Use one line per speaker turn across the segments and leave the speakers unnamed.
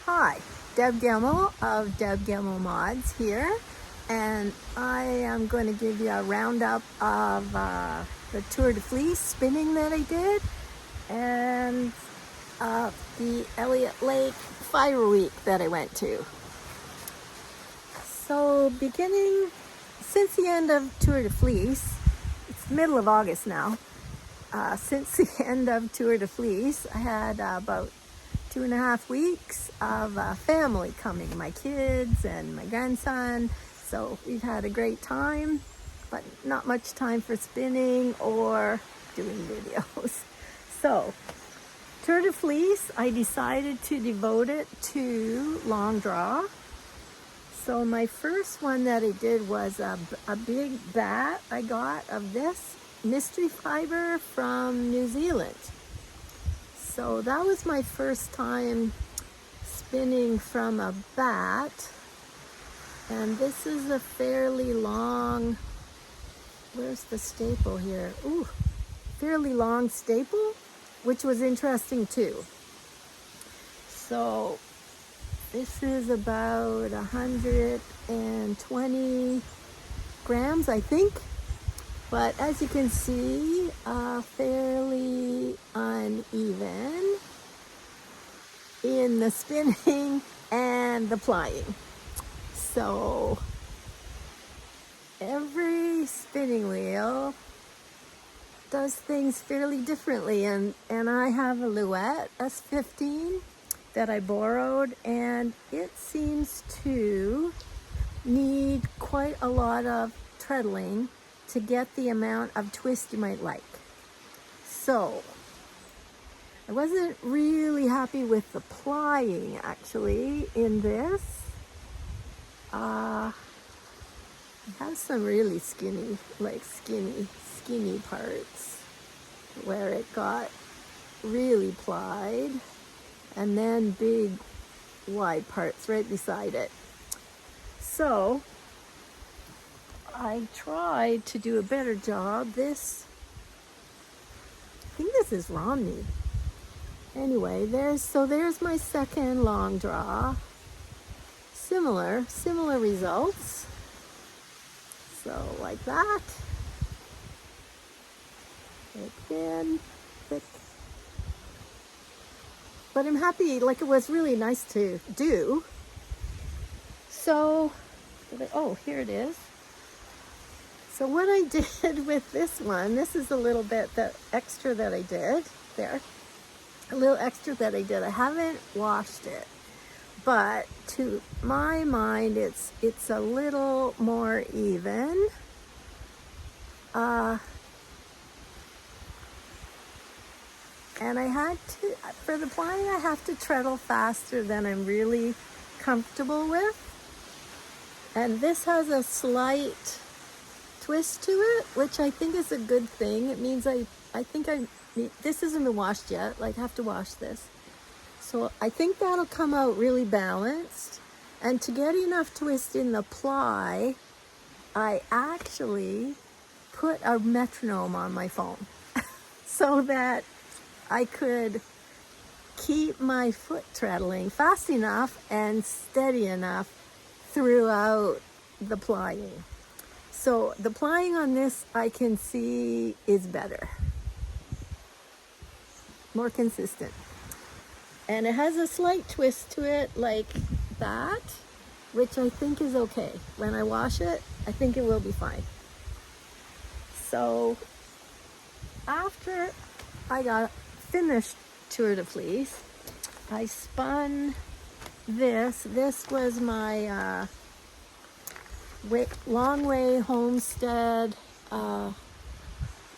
Hi, Deb Gemmel of Deb Gemmel Mods here, and I am going to give you a roundup of the Tour de Fleece spinning that I did and the Elliot Lake Fibre Week that I went to. So beginning since the end of Tour de Fleece, it's the middle of August now, since the end of Tour de Fleece, I had about 2.5 weeks of family coming, my kids and my grandson. So we've had a great time, but not much time for spinning or doing videos. So Tour de Fleece, I decided to devote it to long draw. So my first one that I did was a big bat I got of this mystery fiber from New Zealand. So that was my first time spinning from a bat. And this is a fairly long, where's the staple here? Ooh, fairly long staple, which was interesting too. So this is about 120 grams, I think. But as you can see, fairly uneven in the spinning and the plying. So every spinning wheel does things fairly differently. And I have a Louette S15 that I borrowed, and it seems to need quite a lot of treadling to get the amount of twist you might like. So I wasn't really happy with the plying actually in this. It has some really skinny parts where it got really plied, and then big wide parts right beside it. So I tried to do a better job. I think this is Romney. Anyway, there's my second long draw. Similar results. So like that. Thin, thick. But I'm happy, like it was really nice to do. So, oh, here it is. So what I did with this one, this is a little bit extra that I did there. A little extra that I did. I haven't washed it, but to my mind, it's a little more even. And I had to, for the plying, I have to treadle faster than I'm really comfortable with. And this has a slight twist to it, which I think is a good thing. It means this hasn't been washed yet, like I have to wash this. So I think that'll come out really balanced. And to get enough twist in the ply, I actually put a metronome on my phone so that I could keep my foot treadling fast enough and steady enough throughout the plying. So the plying on this, I can see, is better, more consistent. And it has a slight twist to it like that, which I think is okay. When I wash it, I think it will be fine. So after I got finished Tour de Fleece, I spun this. This was my Long Way Homestead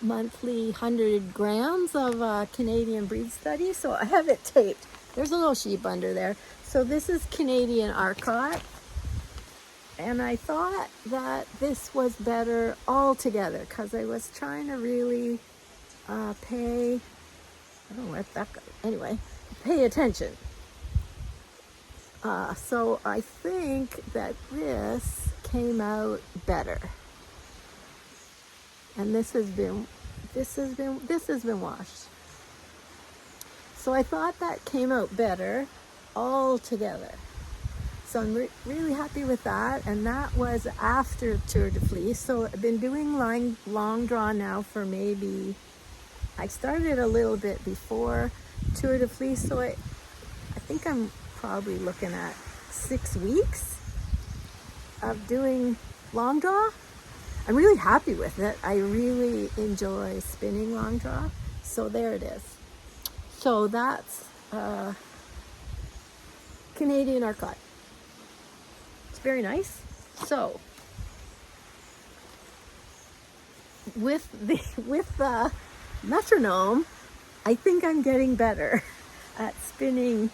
monthly 100 grams of Canadian breed study. So I have it taped. There's a little sheep under there. So this is Canadian Arcot. And I thought that this was better altogether because I was trying to really pay attention. So I think that this came out better. And this has been washed. So I thought that came out better. all together. So I'm really happy with that. And that was after Tour de Fleece. So I've been doing long draw now for maybe, I started a little bit before Tour de Fleece. So I think I'm probably looking at 6 weeks of doing long draw. I'm really happy with it. I really enjoy spinning long draw. So there it is. So that's Canadian Arcot. It's very nice. So with the metronome, I think I'm getting better at spinning,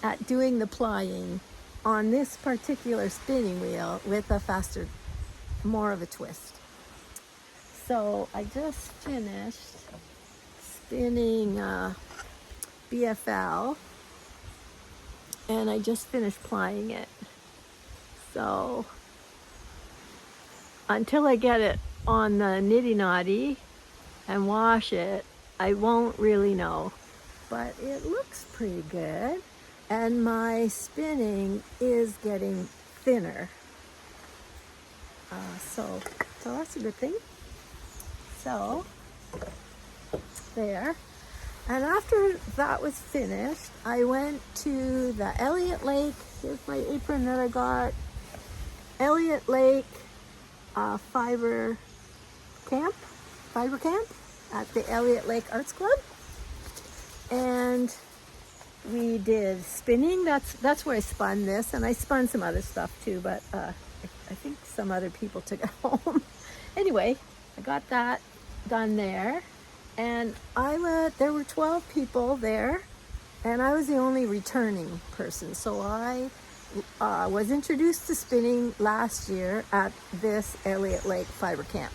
at doing the plying on this particular spinning wheel with a faster, more of a twist. So I just finished spinning BFL, and I just finished plying it. So until I get it on the nitty naughty and wash it, I won't really know. But it looks pretty good, and my spinning is getting thinner. So that's a good thing. So there. And after that was finished, I went to the Elliot Lake. Here's my apron that I got. Elliot Lake Fibre Camp at the Elliot Lake Arts Club. And we did spinning. That's where I spun this, and I spun some other stuff too, but I think some other people took it home. Anyway, I got that done there, and there were 12 people there, and I was the only returning person. So I was introduced to spinning last year at this Elliot Lake Fibre Camp.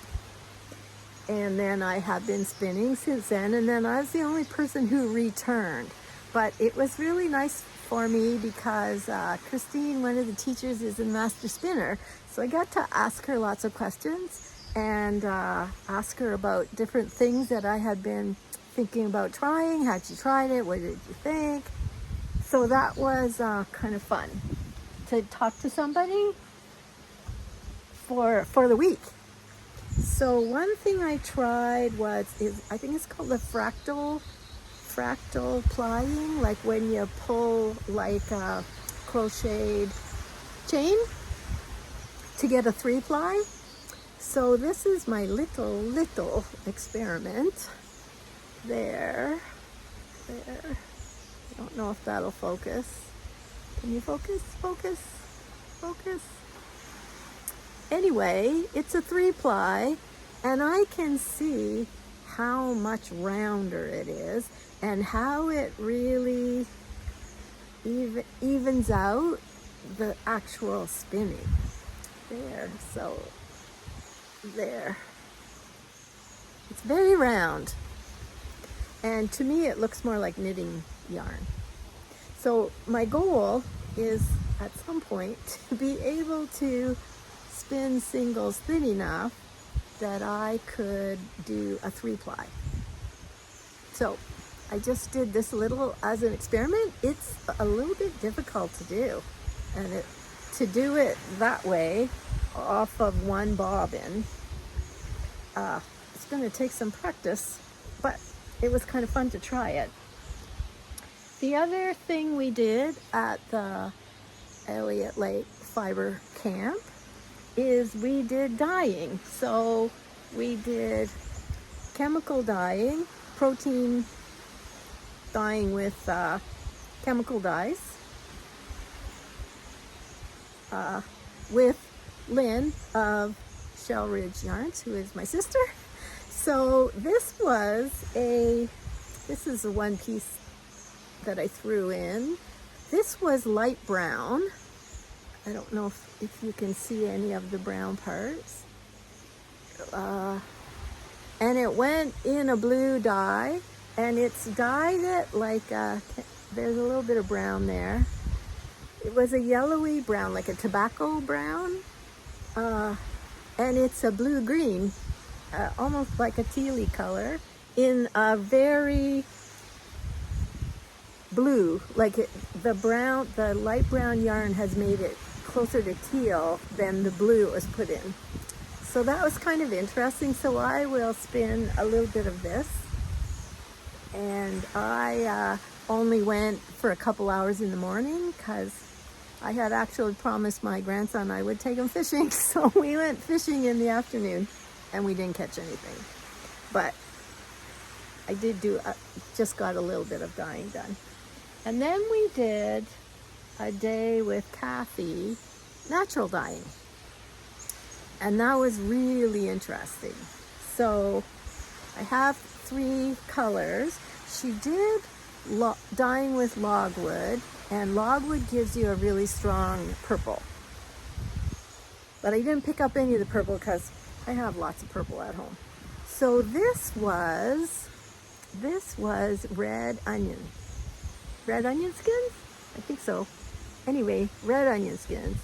And then I have been spinning since then, and then I was the only person who returned. But it was really nice for me because Christine, one of the teachers, is a master spinner. So I got to ask her lots of questions and ask her about different things that I had been thinking about trying. Had you tried it? What did you think? So that was kind of fun to talk to somebody for the week. So one thing I tried is I think it's called the fractal plying, like when you pull like a crocheted chain to get a 3-ply. So this is my little experiment. There. I don't know if that'll focus. Can you focus? Anyway, it's a 3-ply, and I can see how much rounder it is and how it really evens out the actual spinning. There. It's very round, and to me it looks more like knitting yarn. So my goal is at some point to be able to spin singles thin enough that I could do a 3-ply. So I just did this little as an experiment. It's a little bit difficult to do, and to do it that way off of one bobbin, it's going to take some practice, but it was kind of fun to try it. The other thing we did at the Elliot Lake Fibre Camp is we did dyeing. So we did chemical dyeing, protein dyeing with chemical dyes with Lynn of Shell Ridge Yarns, who is my sister. So this is the one piece that I threw in. This was light brown. I don't know if you can see any of the brown parts. And it went in a blue dye, and it's dyed it like, there's a little bit of brown there. It was a yellowy brown, like a tobacco brown. And it's a blue-green, almost like a tealy color, in a very blue, like the light brown yarn has made it closer to teal than the blue it was put in. So that was kind of interesting. So I will spin a little bit of this, and I only went for a couple hours in the morning because I had actually promised my grandson I would take him fishing. So we went fishing in the afternoon and we didn't catch anything. But I did just got a little bit of dyeing done. And then we did a day with Kathy, natural dyeing. And that was really interesting. So I have 3 colors. She did dyeing with logwood, and logwood gives you a really strong purple. But I didn't pick up any of the purple because I have lots of purple at home. So this was red onion. Red onion skins? I think so. Anyway, red onion skins.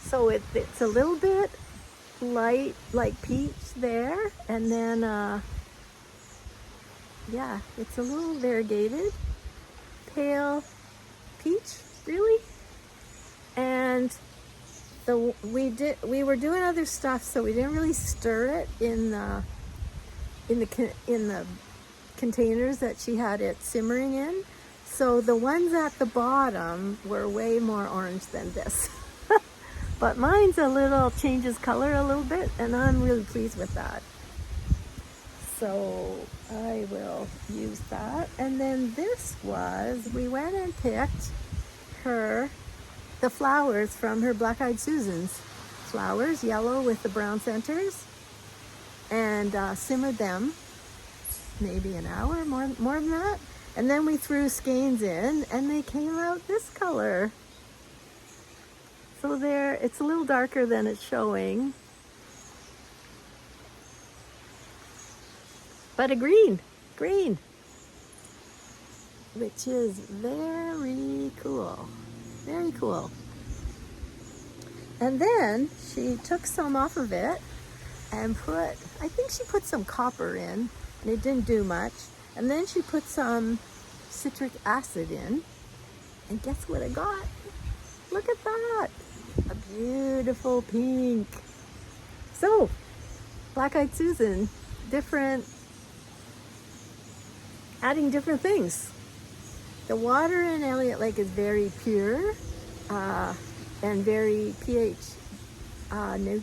So it's a little bit light, like peach there, and then yeah, it's a little variegated, pale peach, really. And we were doing other stuff, so we didn't really stir it in the containers that she had it simmering in. So the ones at the bottom were way more orange than this. But mine's changes color a little bit, and I'm really pleased with that. So I will use that. And then we went and picked the flowers from her Black Eyed Susan's flowers, yellow with the brown centers, and simmered them maybe an hour, more than that. And then we threw skeins in, and they came out this color. So it's a little darker than it's showing. But a green, which is very cool, very cool. And then she took some off of it and I think she put some copper in, and it didn't do much. And then she put some citric acid in, and guess what I got? Look at that, a beautiful pink. So, Black Eyed Susan, adding different things. The water in Elliot Lake is very pure and very pH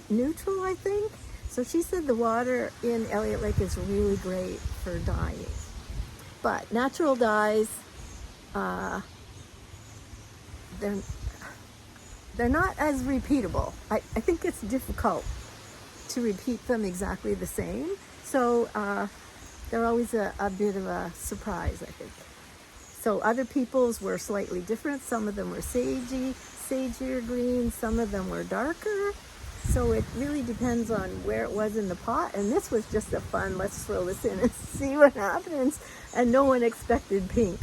neutral, I think. So she said the water in Elliot Lake is really great for dyeing. But natural dyes, they're not as repeatable. I think it's difficult to repeat them exactly the same. So they're always a bit of a surprise, I think. So other people's were slightly different. Some of them were sagier green. Some of them were darker. So it really depends on where it was in the pot. And this was just a fun, let's throw this in and see what happens. And no one expected pink.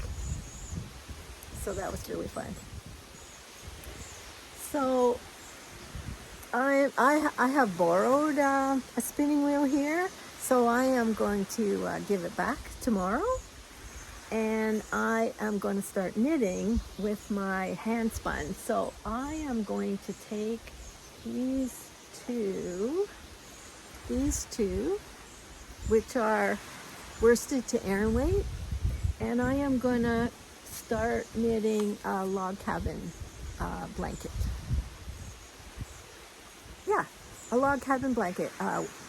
So that was really fun. So I have borrowed a spinning wheel here. So I am going to give it back tomorrow, and I am going to start knitting with my hand spun. So I am going to take these two, which are worsted to Aran weight, and I am going to start knitting a log cabin blanket. Yeah, a log cabin blanket.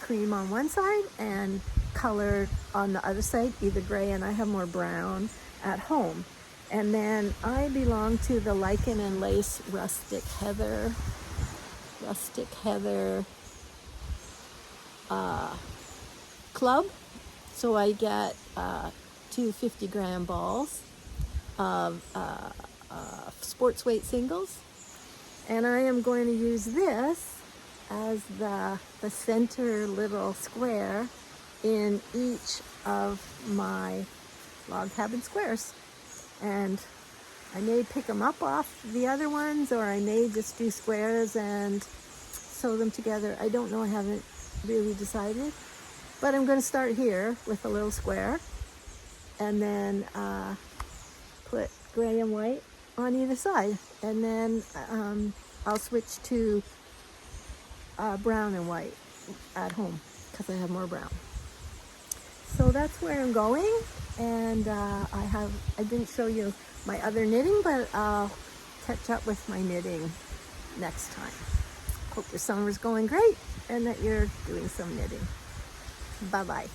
Cream on one side and colored on the other side, either gray, and I have more brown at home. And then I belong to the Lichen and Lace Rustic Heather club. So I get 2 50-gram balls of sports weight singles, and I am going to use this as the center little square in each of my log cabin squares. And I may pick them up off the other ones, or I may just do squares and sew them together. I don't know, I haven't really decided. But I'm going to start here with a little square, and then put gray and white on either side. And then I'll switch to brown and white at home because I have more brown. So that's where I'm going. And I didn't show you my other knitting, but I'll catch up with my knitting next time. Hope your summer's going great and that you're doing some knitting. Bye-bye.